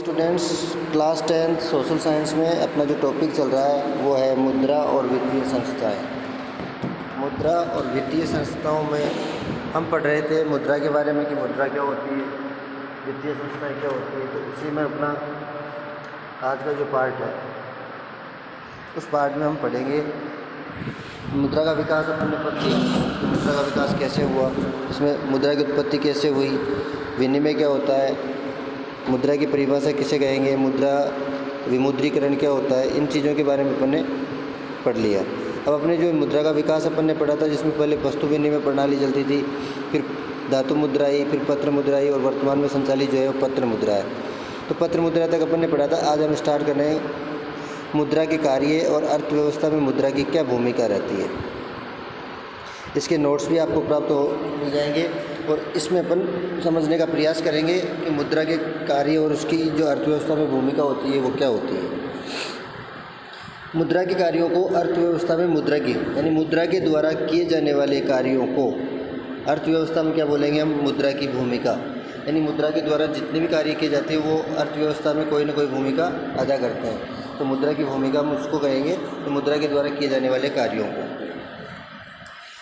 Students, class 10 social science में अपना जो टॉपिक चल रहा है वो है मुद्रा और वित्तीय संस्थाएं। मुद्रा और वित्तीय संस्थाओं में हम पढ़ रहे थे मुद्रा के बारे में कि मुद्रा क्या होती है, वित्तीय संस्थाएं क्या होती है। तो उसी में अपना आज का जो पार्ट है उस पार्ट में हम पढ़ेंगे मुद्रा का विकास। अपन ने पढ़ लिया कि मुद्रा का विकास कैसे हुआ, इसमें मुद्रा की उत्पत्ति कैसे हुई, विनिमय क्या होता है, मुद्रा की परिभाषा किसे कहेंगे, मुद्रा विमुद्रीकरण क्या होता है, इन चीज़ों के बारे में अपन ने पढ़ लिया। अब अपने जो मुद्रा का विकास अपन ने पढ़ा था, जिसमें पहले वस्तु विनिमय प्रणाली चलती थी, फिर धातु मुद्रा आई, फिर पत्र मुद्रा आई और वर्तमान में संचालित जो है वो पत्र मुद्रा है। तो पत्र मुद्रा तक अपन ने पढ़ा था। आज हम स्टार्ट कर रहे हैं मुद्रा के कार्य और अर्थव्यवस्था में मुद्रा की क्या भूमिका रहती है। इसके नोट्स भी आपको प्राप्त मिल जाएंगे और इसमें अपन समझने का प्रयास करेंगे कि मुद्रा के कार्य और उसकी जो अर्थव्यवस्था में भूमिका होती है वो क्या होती है। मुद्रा के कार्यों को अर्थव्यवस्था में मुद्रा की यानी मुद्रा के द्वारा किए जाने वाले कार्यों को अर्थव्यवस्था में क्या बोलेंगे हम, मुद्रा की भूमिका। यानी मुद्रा के द्वारा जितने भी कार्य किए जाते हैं वो अर्थव्यवस्था में कोई ना कोई भूमिका अदा करते हैं। तो मुद्रा की भूमिका हम उसको कहेंगे, तो मुद्रा के द्वारा किए जाने वाले कार्यों को।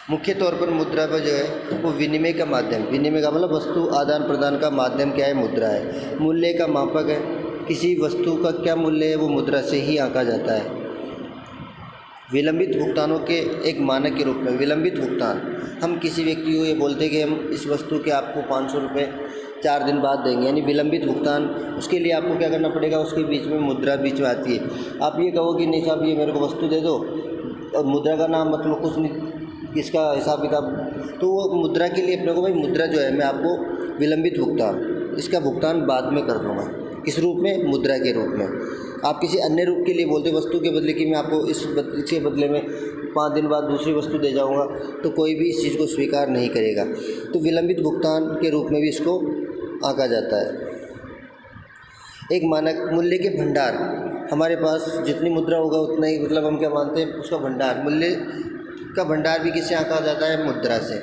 मुख्य तौर पर मुद्रा का जो है वो विनिमय का माध्यम, विनिमय का मतलब वस्तु आदान प्रदान का माध्यम क्या है, मुद्रा है। मूल्य का मापक है, किसी वस्तु का क्या मूल्य है वो मुद्रा से ही आंका जाता है। विलंबित भुगतानों के एक मानक के रूप में विलंबित भुगतान, हम किसी व्यक्ति को ये बोलते हैं कि हम इस वस्तु के आपको 500 रुपये 4 दिन बाद देंगे, यानी विलंबित भुगतान। उसके लिए आपको क्या करना पड़ेगा, उसके बीच में मुद्रा बीच में आती है। आप ये कहो कि नहीं साहब ये मेरे को वस्तु दे दो और मुद्रा का नाम मतलब कुछ नहीं, इसका हिसाब किताब, तो वो मुद्रा के लिए अपने को भाई मुद्रा जो है मैं आपको विलंबित भुगतान, इसका भुगतान बाद में कर दूँगा। किस रूप में, मुद्रा के रूप में। आप किसी अन्य रूप के लिए बोलते वस्तु के बदले कि मैं आपको इसके बदले में 5 दिन बाद दूसरी वस्तु दे जाऊंगा, तो कोई भी इस चीज़ को स्वीकार नहीं करेगा। तो विलंबित भुगतान के रूप में भी इसको आंका जाता है। एक मानक मूल्य के भंडार, हमारे पास जितनी मुद्रा होगा उतना ही, मतलब हम क्या मानते हैं उसका भंडार, मूल्य का भंडार भी किससे आंका जाता है, मुद्रा से।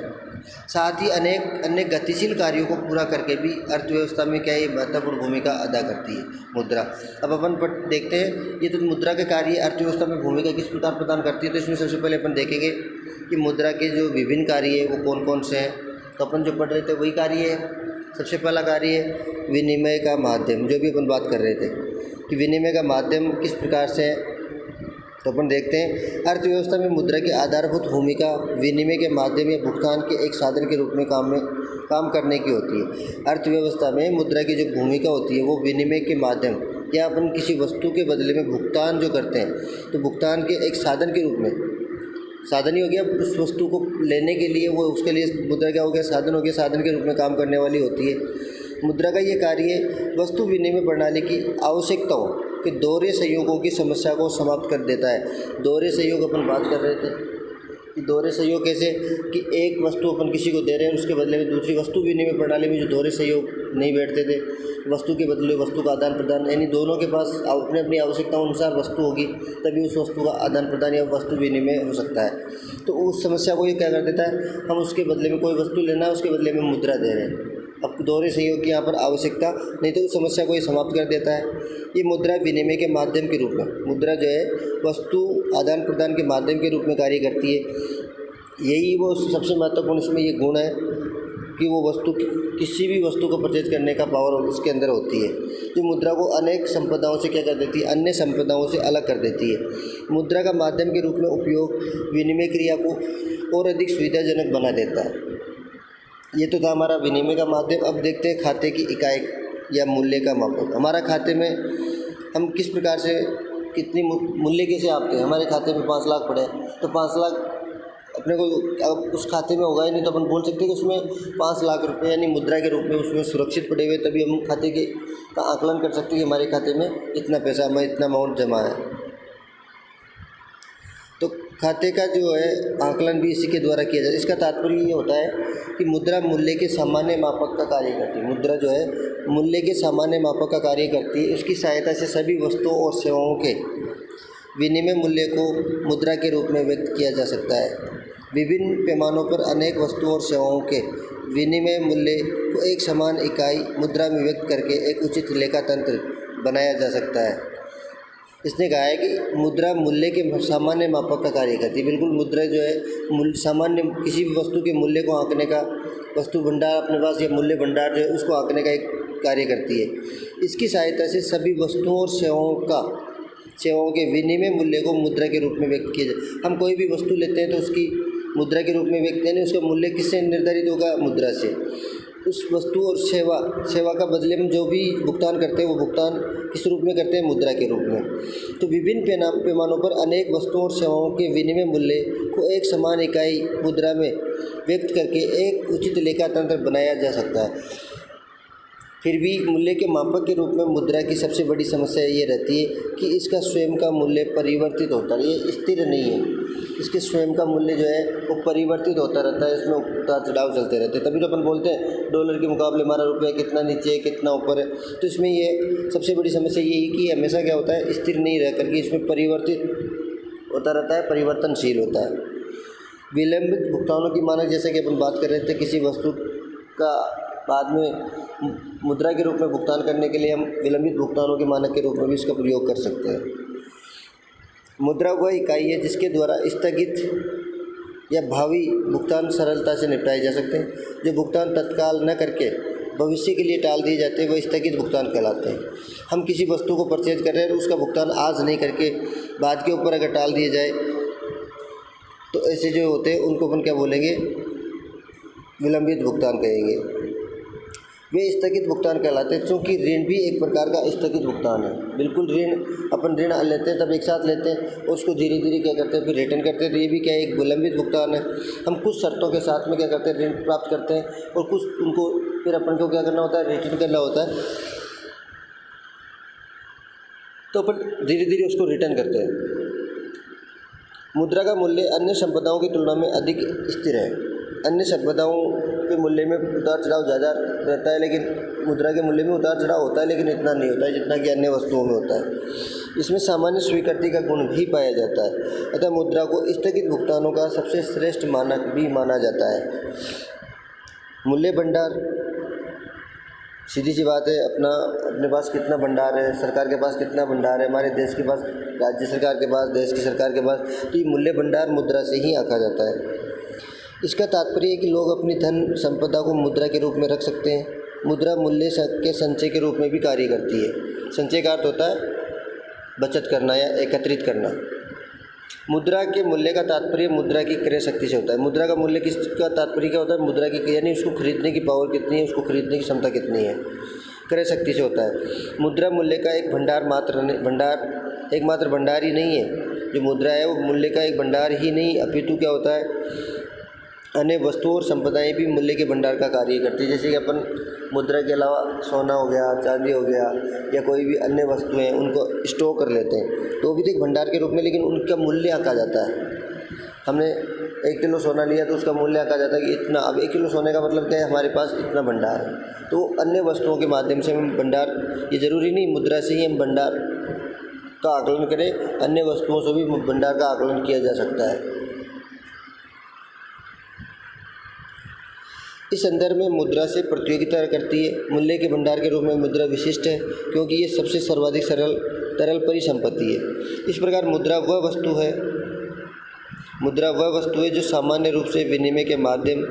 साथ ही अनेक अन्य गतिशील कार्यों को पूरा करके भी अर्थव्यवस्था में क्या ये महत्वपूर्ण भूमिका अदा करती है मुद्रा। अब अपन देखते हैं ये तो मुद्रा के कार्य अर्थव्यवस्था में भूमिका किस प्रकार प्रदान करती है। तो इसमें सबसे पहले अपन देखेंगे कि मुद्रा के जो विभिन्न कार्य है वो कौन कौन से हैं। तो अपन जो पढ़ रहे थे वही कार्य है। सबसे पहला कार्य है विनिमय का माध्यम, जो भी अपन बात कर रहे थे कि विनिमय का माध्यम किस प्रकार से है। तो अपन देखते हैं अर्थव्यवस्था में मुद्रा की आधारभूत भूमिका विनिमय के माध्यम या भुगतान के एक साधन के रूप में काम करने की होती है। अर्थव्यवस्था में मुद्रा की जो भूमिका होती है वो विनिमय के माध्यम या अपन किसी वस्तु के बदले में भुगतान जो करते हैं, तो भुगतान के एक साधन के रूप में, साधन ही हो गया उस वस्तु को लेने के लिए, वो उसके लिए मुद्रा क्या हो गया, साधन हो गया, साधन के रूप में काम करने वाली होती है। मुद्रा का ये कार्य वस्तु विनिमय प्रणाली की आवश्यकताओं कि दोहरे सहयोगों की समस्या को समाप्त कर देता है। दोहरे सहयोग अपन बात कर रहे थे कि दोहरे सहयोग कैसे, कि एक वस्तु अपन किसी को दे रहे हैं उसके बदले में दूसरी वस्तु विनिमय प्रणाली में जो दोहरे सहयोग नहीं बैठते थे, वस्तु के बदले वस्तु का आदान प्रदान, यानी दोनों के पास अपने अपनी आवश्यकताओं अनुसार वस्तु होगी तभी उस वस्तु का आदान प्रदान या वस्तु विनिमय हो सकता है। तो उस समस्या को ये क्या कर देता है, हम उसके बदले में कोई वस्तु लेना है, उसके बदले में मुद्रा दे रहे हैं। अब दोहरे सहयोग की यहाँ पर आवश्यकता नहीं, तो उस समस्या को ये समाप्त कर देता है। ये मुद्रा विनिमय के माध्यम के रूप में, मुद्रा जो है वस्तु आदान प्रदान के माध्यम के रूप में कार्य करती है। यही वो सबसे महत्वपूर्ण इसमें ये गुण है कि वो वस्तु किसी भी वस्तु को परचेज करने का पावर उसके अंदर होती है, जो मुद्रा को अनेक संपदाओं से क्या कर देती है, अन्य संपदाओं से अलग कर देती है। मुद्रा का माध्यम के रूप में उपयोग विनिमय क्रिया को और अधिक सुविधाजनक बना देता है। ये तो था हमारा विनिमय का माध्यम। अब देखते हैं खाते की इकाई या मूल्य का मापक। हमारा खाते में हम किस प्रकार से कितनी मूल्य कैसे आपके, हमारे खाते में 5 लाख पड़े तो 5 लाख अपने को अब उस खाते में होगा ही नहीं, तो अपन बोल सकते हैं कि उसमें 5 लाख रुपए यानी मुद्रा के रूप में उसमें सुरक्षित पड़े हुए, तभी हम खाते के का आकलन कर सकते हैं कि हमारे खाते में इतना पैसा, हमें इतना अमाउंट जमा है। तो खाते का जो है आकलन भी इसी के द्वारा किया जाता है। इसका तात्पर्य ये होता है कि मुद्रा मूल्य के सामान्य मापक का कार्य करती है। मुद्रा जो है मूल्य के सामान्य मापक का कार्य करती है। इसकी सहायता से सभी वस्तुओं और सेवाओं के विनिमय मूल्य को मुद्रा के रूप में व्यक्त किया जा सकता है। विभिन्न पैमानों पर अनेक वस्तुओं और सेवाओं के विनिमय मूल्य को एक समान इकाई मुद्रा में व्यक्त करके एक उचित लेखा तंत्र बनाया जा सकता है। इसने कहा है कि मुद्रा मूल्य के सामान्य मापक का कार्य करती है। बिल्कुल मुद्रा जो है सामान्य किसी भी वस्तु के मूल्य को आंकने का, वस्तु भंडार अपने पास या मूल्य भंडार जो है उसको आंकने का एक कार्य करती है। इसकी सहायता से सभी वस्तुओं और सेवाओं के विनिमय मूल्य को मुद्रा के रूप में व्यक्त किया जाए। हम कोई भी वस्तु लेते हैं तो उसकी मुद्रा के रूप में व्यक्त, यानी उसका मूल्य किससे निर्धारित होगा? मुद्रा से। उस वस्तु और सेवा का बदले में जो भी भुगतान करते हैं वो भुगतान किस रूप में करते हैं? मुद्रा के रूप में। तो विभिन्न पैमानों पर अनेक वस्तुओं और सेवाओं के विनिमय मूल्य को एक समान इकाई मुद्रा में व्यक्त करके एक उचित लेखा तंत्र बनाया जा सकता है। फिर भी मूल्य के मापक के रूप में मुद्रा की सबसे बड़ी समस्या ये रहती है कि इसका स्वयं का मूल्य परिवर्तित होता है, ये स्थिर नहीं है। इसके स्वयं का मूल्य जो है वो परिवर्तित होता रहता है, इसमें उतार चढ़ाव चलते रहते हैं। तभी तो अपन बोलते हैं डॉलर के मुकाबले हमारा रुपया कितना नीचे है, कितना ऊपर है। तो इसमें ये सबसे बड़ी समस्या यही कि हमेशा क्या होता है, स्थिर नहीं रह करके इसमें परिवर्तित होता रहता है, परिवर्तनशील होता है। विलंबित भुगतानों की मानक, जैसे कि अपन बात कर रहे थे, किसी वस्तु का बाद में मुद्रा के रूप में भुगतान करने के लिए हम विलंबित भुगतानों के मानक के रूप में भी इसका प्रयोग कर सकते हैं। मुद्रा वह इकाई है जिसके द्वारा स्थगित या भावी भुगतान सरलता से निपटाए जा सकते हैं। जो भुगतान तत्काल न करके भविष्य के लिए टाल दिए जाते हैं वह स्थगित भुगतान कहलाते हैं। हम किसी वस्तु को परचेज कर रहे हैं और उसका भुगतान आज नहीं करके बाद के ऊपर अगर टाल दिए जाए तो ऐसे जो होते हैं उनको अपन क्या बोलेंगे? विलंबित भुगतान कहेंगे। वे स्थगित भुगतान कहलाते हैं, क्योंकि ऋण भी एक प्रकार का स्थगित भुगतान है। बिल्कुल अपन ऋण लेते हैं तब एक साथ लेते हैं और उसको धीरे धीरे क्या करते हैं फिर रिटर्न करते हैं, तो ये भी क्या है? एक विलंबित भुगतान है। हम कुछ शर्तों के साथ में क्या करते हैं? ऋण प्राप्त करते हैं और कुछ उनको फिर अपन को क्या करना होता है? रिटर्न करना होता है। तो अपन धीरे धीरे उसको रिटर्न करते हैं। मुद्रा का मूल्य अन्य संपदाओं की तुलना में अधिक स्थिर है। अन्य संपदाओं के मूल्य में उतार चढ़ाव ज़्यादा रहता है, लेकिन मुद्रा के मूल्य में उतार चढ़ाव होता है, लेकिन इतना नहीं होता है जितना कि अन्य वस्तुओं में होता है। इसमें सामान्य स्वीकृति का गुण भी पाया जाता है। अतः मुद्रा को स्थगित भुगतानों का सबसे श्रेष्ठ मानक भी माना जाता है। मूल्य भंडार, सीधी सी बात है, अपने पास कितना भंडार है, सरकार के पास कितना भंडार है, हमारे देश के पास, राज्य सरकार के पास, देश की सरकार के पास, तो ये मूल्य भंडार मुद्रा से ही आंका जाता है। इसका तात्पर्य है कि लोग अपनी धन संपदा को मुद्रा के रूप में रख सकते हैं। मुद्रा मूल्य के संचय के रूप में भी कार्य करती है। संचय का अर्थ होता है बचत करना या एकत्रित करना। मुद्रा के मूल्य का तात्पर्य मुद्रा की क्रय शक्ति से होता है। मुद्रा का मूल्य किसका तात्पर्य क्या होता है? मुद्रा की, यानी उसको खरीदने की पावर कितनी है, उसको खरीदने की क्षमता कितनी है, क्रय शक्ति से होता है। मुद्रा मूल्य का एक एकमात्र भंडार ही नहीं है। जो मुद्रा है वो मूल्य का एक भंडार ही नहीं, अपितु क्या होता है? अन्य वस्तुओं और संपदाएं भी मूल्य के भंडार का कार्य करती है। जैसे कि अपन मुद्रा के अलावा सोना हो गया, चांदी हो गया या कोई भी अन्य वस्तुएं, उनको स्टोर कर लेते हैं तो भी तो एक भंडार के रूप में, लेकिन उनका मूल्य आंका जाता है। हमने 1 किलो सोना लिया तो उसका मूल्य आंका जाता है कि इतना। अब 1 किलो सोने का मतलब क्या है? हमारे पास इतना भंडार है। तो अन्य वस्तुओं के माध्यम से हम भंडार, ये ज़रूरी नहीं मुद्रा से ही हम भंडार का आकलन करें, अन्य वस्तुओं से भी भंडार का आकलन किया जा सकता है। इस संदर्भ में मुद्रा से प्रतियोगिता करती है। मूल्य के भंडार के रूप में मुद्रा विशिष्ट है क्योंकि ये सबसे सर्वाधिक तरल परिसंपत्ति है। इस प्रकार मुद्रा वह वस्तु है जो सामान्य रूप से विनिमय के माध्यम,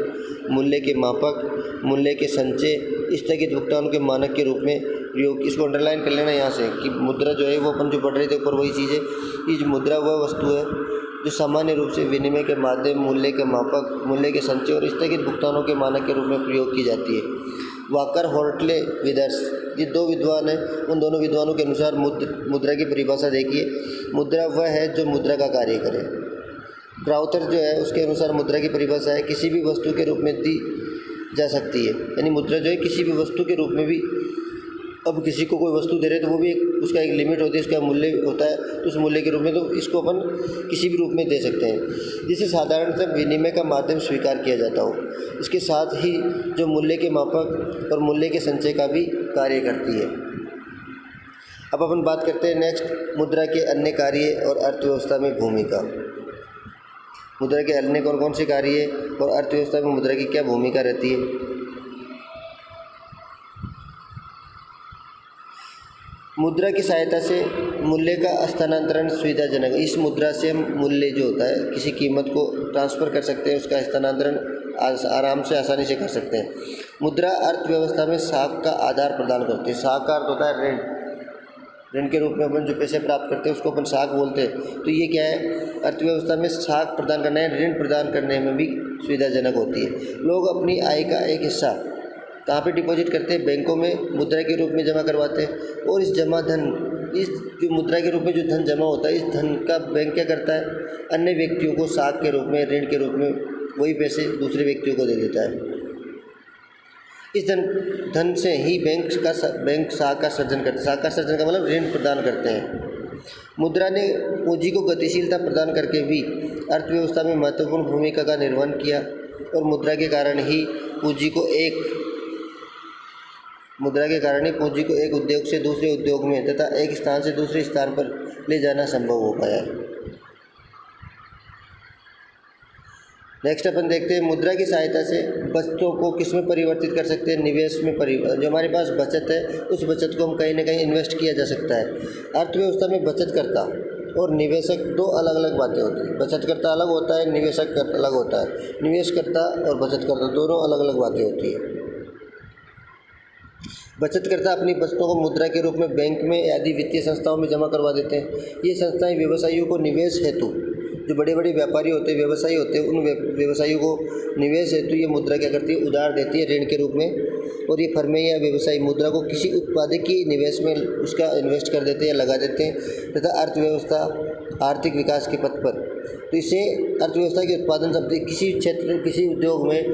मूल्य के मापक, मूल्य के संचय, स्थगित भुगतान के मानक के रूप में प्रयोग। इसको अंडरलाइन कर लेना यहाँ से कि मुद्रा जो है वो अपन जो पढ़ रहे थे ऊपर वही चीज़ है कि मुद्रा वह वस्तु है जो सामान्य रूप से विनिमय के माध्यम, मूल्य के मापक, मूल्य के संचय और स्थगित भुगतानों के मानक के रूप में प्रयोग की जाती है। वाकर, हॉर्टले, विदर्स, ये 2 विद्वान हैं। उन दोनों विद्वानों के अनुसार मुद्रा की परिभाषा देखिए। मुद्रा वह है जो मुद्रा का कार्य करे। क्राउथर जो है उसके अनुसार मुद्रा की परिभाषा है किसी भी वस्तु के रूप में दी जा सकती है। यानी मुद्रा जो है किसी भी वस्तु के रूप में भी, अब किसी को कोई वस्तु दे रहे तो वो भी उसका एक लिमिट होती है, उसका मूल्य होता है, तो उस मूल्य के रूप में तो इसको अपन किसी भी रूप में दे सकते हैं जिसे साधारणतः विनिमय का माध्यम स्वीकार किया जाता हो। इसके साथ ही जो मूल्य के मापक और मूल्य के संचय का भी कार्य करती है। अब अपन बात करते हैं नेक्स्ट, मुद्रा के अन्य कार्य और अर्थव्यवस्था में भूमिका। मुद्रा के अन्य कौन कौन से कार्य और अर्थव्यवस्था में मुद्रा की क्या भूमिका रहती है? मुद्रा की सहायता से मूल्य का स्थानांतरण सुविधाजनक। इस मुद्रा से हम मूल्य जो होता है किसी कीमत को ट्रांसफ़र कर सकते हैं, उसका स्थानांतरण आराम से आसानी से कर सकते हैं। मुद्रा अर्थव्यवस्था में साख का आधार प्रदान करती है। साख का अर्थ होता है ऋण। ऋण के रूप में अपन जो पैसे प्राप्त करते हैं उसको अपन साख बोलते हैं। तो ये क्या है, अर्थव्यवस्था में साख प्रदान करना है, ऋण प्रदान करने में भी सुविधाजनक होती है। लोग अपनी आय का एक हिस्सा कहाँ पे डिपॉजिट करते हैं? बैंकों में मुद्रा के रूप में जमा करवाते हैं। और इस जमा धन, इस जो मुद्रा के रूप में जो धन जमा होता है, इस धन का बैंक क्या करता है? अन्य व्यक्तियों को साख के रूप में, ऋण के रूप में वही पैसे दूसरे व्यक्तियों को दे देता है। इस धन से ही बैंक साख का सर्जन करते हैं। साख का सर्जन का मतलब ऋण प्रदान करते हैं। मुद्रा ने पूंजी को गतिशीलता प्रदान करके भी अर्थव्यवस्था में महत्वपूर्ण भूमिका का निर्वहन किया। और मुद्रा के कारण ही पूंजी को एक उद्योग से दूसरे उद्योग में तथा एक स्थान से दूसरे स्थान पर ले जाना संभव हो पाया है। नेक्स्ट अपन देखते हैं, मुद्रा की सहायता से बचतों को किस में परिवर्तित कर सकते हैं? निवेश में जो हमारे पास बचत है, उस बचत को हम कहीं ना कहीं इन्वेस्ट किया जा सकता है। अर्थव्यवस्था में बचतकर्ता और निवेशक दो अलग अलग बातें होती हैं। बचतकर्ता अलग होता है, निवेशक अलग होता है। निवेशकर्ता और बचतकर्ता दोनों अलग अलग बातें होती हैं। बचतकर्ता अपनी बचतों को मुद्रा के रूप में बैंक में आदि वित्तीय संस्थाओं में जमा करवा देते हैं। ये संस्थाएं व्यवसायियों को निवेश हेतु, जो बड़े बड़े व्यापारी होते हैं, व्यवसायी होते हैं, उन व्यवसायियों को निवेश हेतु ये मुद्रा क्या करती है? उधार देती है ऋण के रूप में। और ये फर्में या व्यवसायी मुद्रा को किसी उत्पाद की निवेश में उसका इन्वेस्ट कर देते हैं या लगा देते हैं तथा अर्थव्यवस्था आर्थिक विकास के पथ पर। तो इससे अर्थव्यवस्था के उत्पादन शब्द किसी क्षेत्र, किसी उद्योग में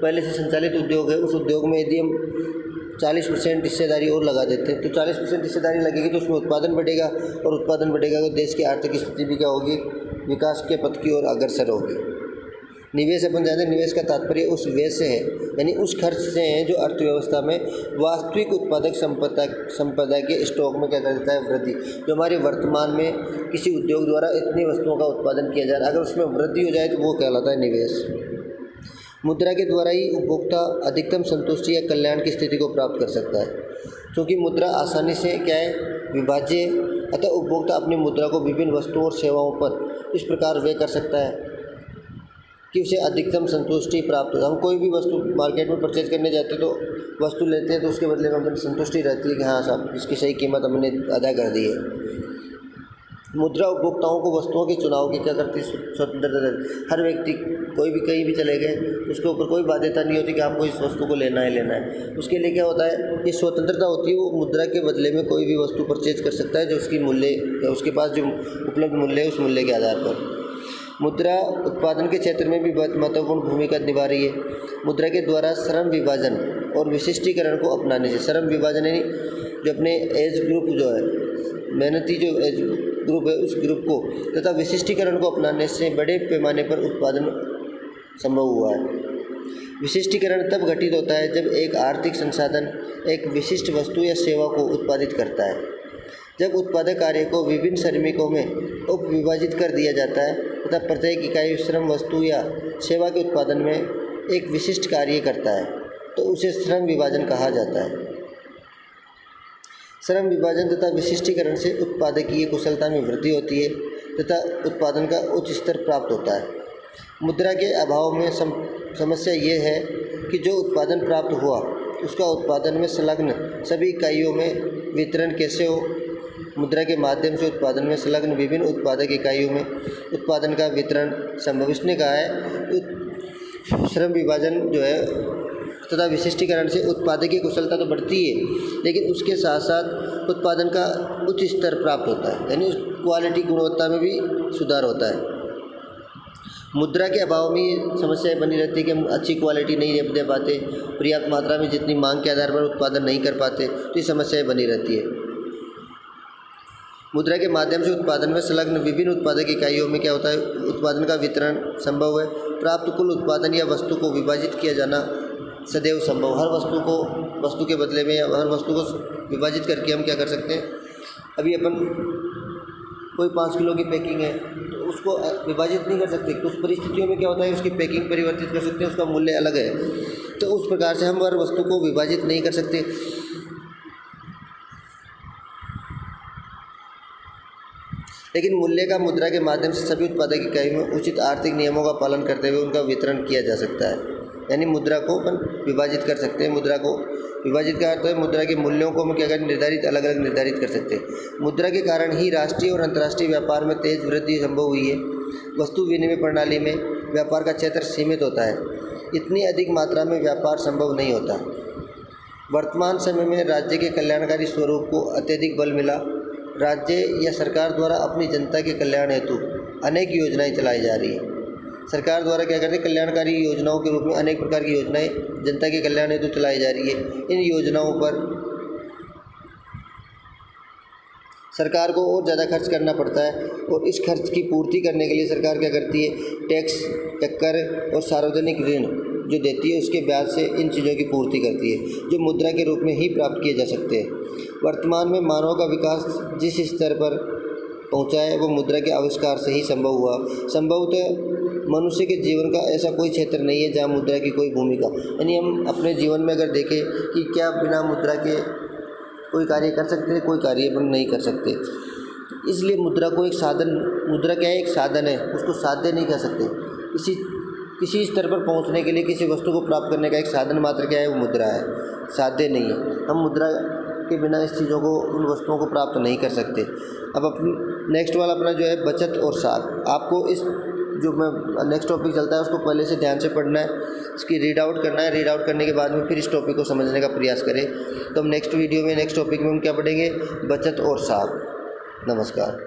पहले से संचालित उद्योग है, उस उद्योग में यदि हम 40% हिस्सेदारी और लगा देते हैं तो 40% हिस्सेदारी लगेगी तो उसमें उत्पादन बढ़ेगा। और उत्पादन बढ़ेगा तो देश की आर्थिक स्थिति भी क्या होगी? विकास के पथ की ओर अग्रसर होगी। निवेश अपन जानते हैं, निवेश का तात्पर्य उस व्यय से है, यानी उस खर्च से है जो अर्थव्यवस्था में वास्तविक उत्पादक संपदा के स्टॉक में क्या कर देता है? वृद्धि। जो हमारे वर्तमान में किसी उद्योग द्वारा इतनी वस्तुओं का उत्पादन किया जा रहा है, अगर उसमें वृद्धि हो जाए तो वो कहलाता है निवेश। मुद्रा के द्वारा ही उपभोक्ता अधिकतम संतुष्टि या कल्याण की स्थिति को प्राप्त कर सकता है। क्योंकि मुद्रा आसानी से क्या है? विभाज्य, अतः उपभोक्ता अपनी मुद्रा को विभिन्न वस्तुओं और सेवाओं पर इस प्रकार व्यय कर सकता है कि उसे अधिकतम संतुष्टि प्राप्त हो। हम कोई भी वस्तु मार्केट में परचेज करने जाते तो वस्तु लेते हैं तो उसके बदले में हमें संतुष्टि रहती है कि हाँ साहब, इसकी सही कीमत हमने अदा कर दी है। मुद्रा उपभोक्ताओं को वस्तुओं के चुनाव की क्या करती है? स्वतंत्रता देती है। हर व्यक्ति कोई भी कहीं भी चले गए, उसके ऊपर कोई बाध्यता नहीं होती कि आपको इस वस्तु को लेना है। उसके लिए क्या होता है? ये स्वतंत्रता होती है। वो मुद्रा के बदले में कोई भी वस्तु परचेज कर सकता है जो उसकी मूल्य या उसके पास जो उपलब्ध मूल्य है उस मूल्य के आधार पर। मुद्रा उत्पादन के क्षेत्र में भी बहुत महत्वपूर्ण भूमिका निभा रही है। मुद्रा के द्वारा श्रम विभाजन और विशिष्टीकरण को अपनाने से, श्रम विभाजन यानी जो अपने एज ग्रुप जो है, मेहनती जो एज ग्रुप है, उस ग्रुप को तथा विशिष्टीकरण को अपनाने से बड़े पैमाने पर उत्पादन संभव हुआ है। विशिष्टीकरण तब घटित होता है जब एक आर्थिक संसाधन एक विशिष्ट वस्तु या सेवा को उत्पादित करता है। जब उत्पादक कार्य को विभिन्न श्रमिकों में उपविभाजित कर दिया जाता है तथा प्रत्येक इकाई श्रम वस्तु या सेवा के उत्पादन में एक विशिष्ट कार्य करता है तो उसे श्रम विभाजन कहा जाता है। श्रम विभाजन तथा विशिष्टीकरण से उत्पादकीय कुशलता में वृद्धि होती है तथा उत्पादन का उच्च स्तर प्राप्त होता है। मुद्रा के अभाव में समस्या ये है कि जो उत्पादन प्राप्त हुआ उसका उत्पादन में संलग्न सभी इकाइयों में वितरण कैसे हो। मुद्रा के माध्यम से उत्पादन में संलग्न विभिन्न उत्पादक इकाइयों में उत्पादन का वितरण संभव। इसने कहा है श्रम विभाजन जो है तथा विशिष्टीकरण से उत्पादकीय कुशलता तो बढ़ती है, लेकिन उसके साथ साथ उत्पादन का उच्च स्तर प्राप्त होता है, यानी क्वालिटी गुणवत्ता में भी सुधार होता है। मुद्रा के अभाव में ये समस्याएं बनी रहती है कि हम अच्छी क्वालिटी नहीं दे पाते, पर्याप्त मात्रा में जितनी मांग के आधार पर उत्पादन नहीं कर पाते, तो ये समस्याएं बनी रहती है। मुद्रा के माध्यम से उत्पादन में संलग्न विभिन्न उत्पादक इकाइयों में क्या होता है? उत्पादन का वितरण संभव है। प्राप्त कुल उत्पादन या वस्तु को विभाजित किया जाना सदैव संभव। हर वस्तु के बदले में या हर वस्तु को विभाजित करके हम क्या कर सकते हैं? अभी अपन कोई 5 किलो की पैकिंग है तो उसको विभाजित नहीं कर सकते। कुछ परिस्थितियों में क्या होता है? उसकी पैकिंग परिवर्तित कर सकते हैं, उसका मूल्य अलग है। तो उस प्रकार से हम हर वस्तु को विभाजित नहीं कर सकते। लेकिन मूल्य का मुद्रा के माध्यम से सभी उत्पादक इकाइयों में उचित आर्थिक नियमों का पालन करते हुए उनका वितरण किया जा सकता है। यानी मुद्रा को अपन विभाजित कर सकते हैं। मुद्रा को विभाजित का अर्थ है मुद्रा के मूल्यों को हम क्या करें, निर्धारित अलग अलग निर्धारित कर सकते हैं। मुद्रा के कारण ही राष्ट्रीय और अंतर्राष्ट्रीय व्यापार में तेज वृद्धि संभव हुई है। वस्तु विनिमय प्रणाली में व्यापार का क्षेत्र सीमित होता है, इतनी अधिक मात्रा में व्यापार संभव नहीं होता। वर्तमान समय में राज्य के कल्याणकारी स्वरूप को अत्यधिक बल मिला। राज्य या सरकार द्वारा अपनी जनता के कल्याण हेतु अनेक योजनाएं चलाई जा रही हैं। सरकार द्वारा क्या करते हैं, कल्याणकारी योजनाओं के रूप में अनेक प्रकार की योजनाएं जनता के कल्याण हेतु चलाई जा रही है। इन योजनाओं पर सरकार को और ज़्यादा खर्च करना पड़ता है और इस खर्च की पूर्ति करने के लिए सरकार क्या करती है, टैक्स, कर और सार्वजनिक ऋण जो देती है उसके ब्याज से इन चीज़ों की पूर्ति करती है, जो मुद्रा के रूप में ही प्राप्त किए जा सकते हैं। वर्तमान में मानव का विकास जिस स्तर पर पहुंचा है वो मुद्रा के आविष्कार से ही संभव हुआ। संभवतः मनुष्य के जीवन का ऐसा कोई क्षेत्र नहीं है जहां मुद्रा की कोई भूमिका, यानी हम अपने जीवन में अगर देखें कि क्या बिना मुद्रा के कोई कार्य कर सकते हैं, कोई कार्य अपन नहीं कर सकते। इसलिए मुद्रा को एक साधन, मुद्रा क्या है, एक साधन है, उसको साध्य नहीं कह सकते। किसी स्तर पर पहुंचने के लिए किसी वस्तु को प्राप्त करने का एक साधन मात्र क्या है, वो मुद्रा है, साध्य नहीं है। हम मुद्रा के बिना इस चीज़ों को, उन वस्तुओं को प्राप्त नहीं कर सकते। अब नेक्स्ट वाला अपना जो है बचत और साख, आपको इस जो मैं नेक्स्ट टॉपिक चलता है उसको पहले से ध्यान से पढ़ना है, इसकी रीड आउट करना है। रीड आउट करने के बाद में फिर इस टॉपिक को समझने का प्रयास करें। तो हम नेक्स्ट वीडियो में, नेक्स्ट टॉपिक में हम क्या पढ़ेंगे, बचत और साख। नमस्कार।